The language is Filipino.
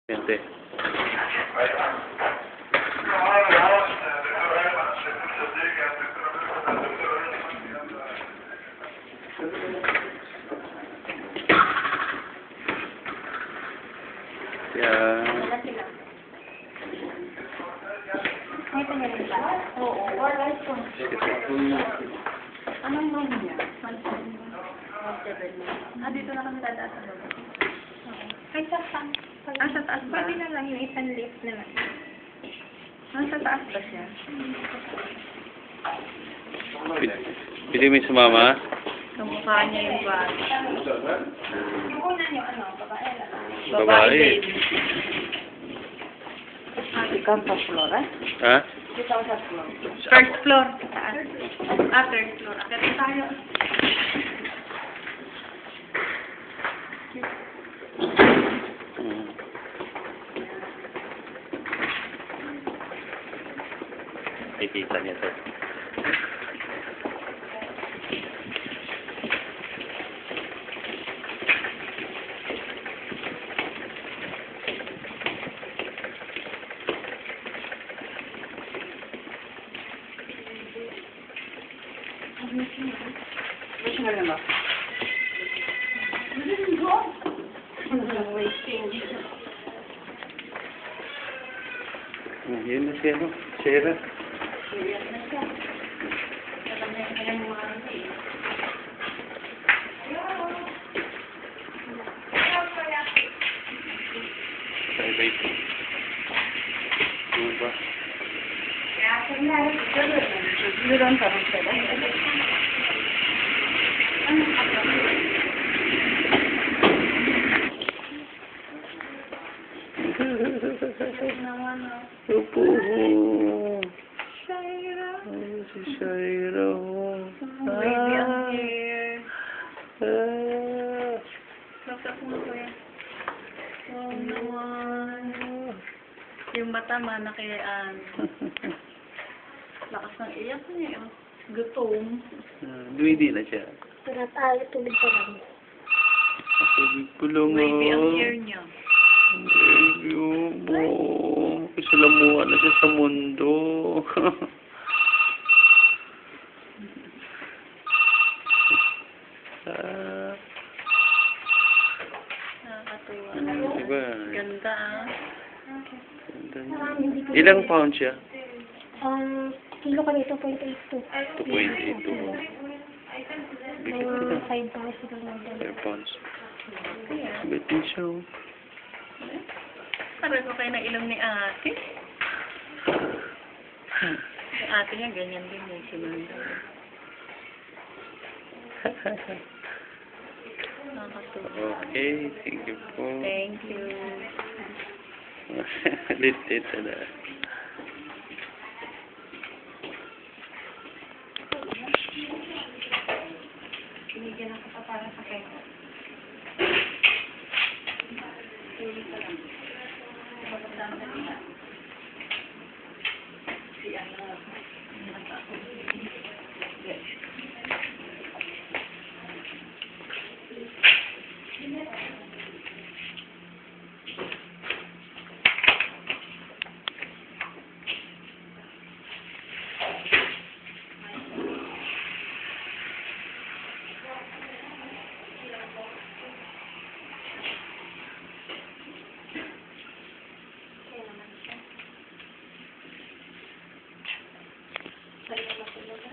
Gente. Yan. May pangalan ba? Oo. Wala ito. Anong room niya? 1-7. Dito na kami dadaan sa baba. Ay, sa taas. Sa taas ba? Pwede na lang yung isang lift na lang. Sa taas ba siya? Pwede mo sumama? Kamukha niya yung bata. Yung una niyo, ano? Babae lang. Babae. Ikaw sa floor, eh? Ha? Ikaw sa floor. First floor. Taas. Third floor. Akit tayo. Nakikita niya to. Yun na siya, no? Sarah. Bye-bye. Ano ba? Doon pa rin sila. Opo. Shaira. Ay, si Shaira. Baby, ang hair. Ah. Laptop mo ko yan. Oh, naman. Yung mata manakayaan. Lakas ng iyak niya. Gutom. Duwidi na siya. Pero tayo, tubig pa lang. Tubig ko lang, Baby, ang hair niya. Baby, oh. Kisalamuha na siya sa mundo. Nakakatuwa. Diba? Ganda, ah. Ganda niya. Ilang pound siya? Kilo kami 2.82. 2.82. Mga 5,000 lang. 5 pounds. Bitin siya, oh. Parang ko kayo ng ilong ni ate. Si ate niya, ganyan din yung sinunod. Nakakatuwa. Okay, thank you po. Thank you. Litit na. Binigyan ako pa para sa kayo. Tuloy ka lang. Magandang na nila. Si ano. Saya masuk